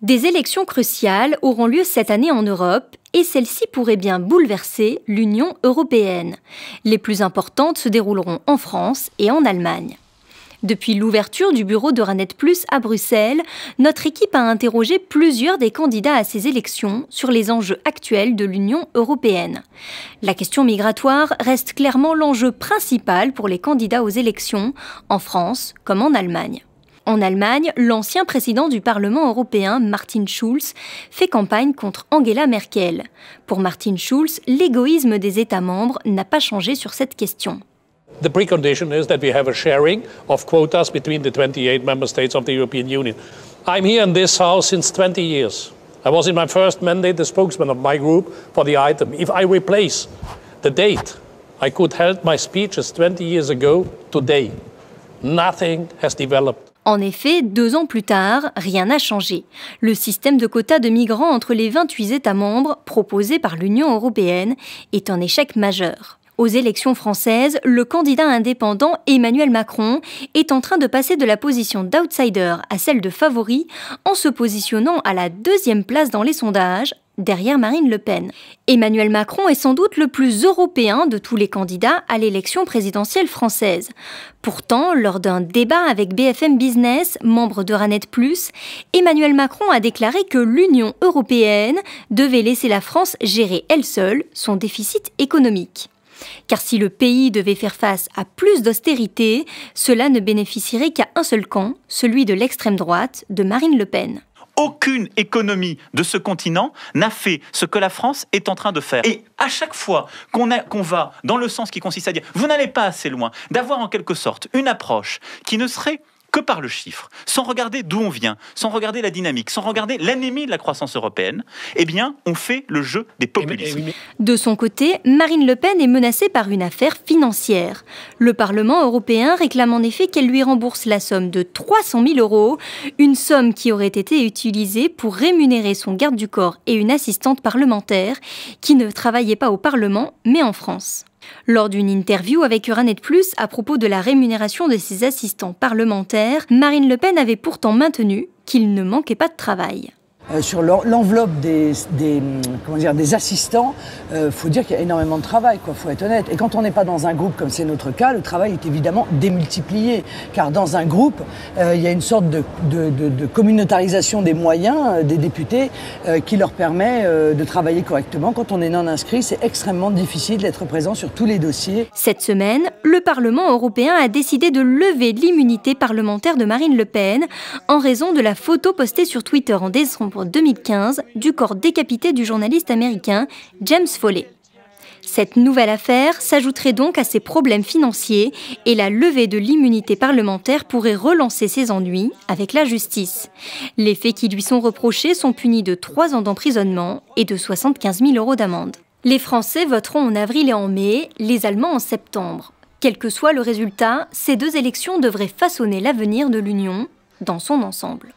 Des élections cruciales auront lieu cette année en Europe et celles-ci pourraient bien bouleverser l'Union européenne. Les plus importantes se dérouleront en France et en Allemagne. Depuis l'ouverture du bureau d'Euranet Plus à Bruxelles, notre équipe a interrogé plusieurs des candidats à ces élections sur les enjeux actuels de l'Union européenne. La question migratoire reste clairement l'enjeu principal pour les candidats aux élections, en France comme en Allemagne. En Allemagne, l'ancien président du Parlement européen, Martin Schulz, fait campagne contre Angela Merkel. Pour Martin Schulz, l'égoïsme des États membres n'a pas changé sur cette question. The precondition is that we have a sharing of quotas between the 28 member states of the European Union. I'm here in this house since 20 years. I was in my first mandate the spokesman of my group for the item. If I replace the date, I could hold my speeches 20 years ago today. Nothing has developed. En effet, 2 ans plus tard, rien n'a changé. Le système de quotas de migrants entre les 28 États membres, proposé par l'Union européenne, est un échec majeur. Aux élections françaises, le candidat indépendant Emmanuel Macron est en train de passer de la position d'outsider à celle de favori en se positionnant à la 2e place dans les sondages, derrière Marine Le Pen. Emmanuel Macron est sans doute le plus européen de tous les candidats à l'élection présidentielle française. Pourtant, lors d'un débat avec BFM Business, membre d'Euranet Plus, Emmanuel Macron a déclaré que l'Union européenne devait laisser la France gérer elle seule son déficit économique. Car si le pays devait faire face à plus d'austérité, cela ne bénéficierait qu'à un seul camp, celui de l'extrême droite, de Marine Le Pen. Aucune économie de ce continent n'a fait ce que la France est en train de faire. Et à chaque fois qu'on va dans le sens qui consiste à dire « vous n'allez pas assez loin », d'avoir en quelque sorte une approche qui ne serait que par le chiffre, sans regarder d'où on vient, sans regarder la dynamique, sans regarder l'anémie de la croissance européenne, eh bien, on fait le jeu des populistes. De son côté, Marine Le Pen est menacée par une affaire financière. Le Parlement européen réclame en effet qu'elle lui rembourse la somme de 300 000 €, une somme qui aurait été utilisée pour rémunérer son garde du corps et une assistante parlementaire qui ne travaillaient pas au Parlement, mais en France. Lors d'une interview avec Euranet Plus à propos de la rémunération de ses assistants parlementaires, Marine Le Pen avait pourtant maintenu qu'il ne manquait pas de travail. Sur l'enveloppe des assistants, faut dire qu'il y a énormément de travail, faut être honnête. Et quand on n'est pas dans un groupe comme c'est notre cas, le travail est évidemment démultiplié. Car dans un groupe, il y a une sorte de communautarisation des moyens des députés qui leur permet de travailler correctement. Quand on est non inscrit, c'est extrêmement difficile d'être présent sur tous les dossiers. Cette semaine, le Parlement européen a décidé de lever l'immunité parlementaire de Marine Le Pen en raison de la photo postée sur Twitter en décembre 2015 du corps décapité du journaliste américain James Foley. Cette nouvelle affaire s'ajouterait donc à ses problèmes financiers et la levée de l'immunité parlementaire pourrait relancer ses ennuis avec la justice. Les faits qui lui sont reprochés sont punis de 3 ans d'emprisonnement et de 75 000 € d'amende. Les Français voteront en avril et en mai, les Allemands en septembre. Quel que soit le résultat, ces 2 élections devraient façonner l'avenir de l'Union dans son ensemble.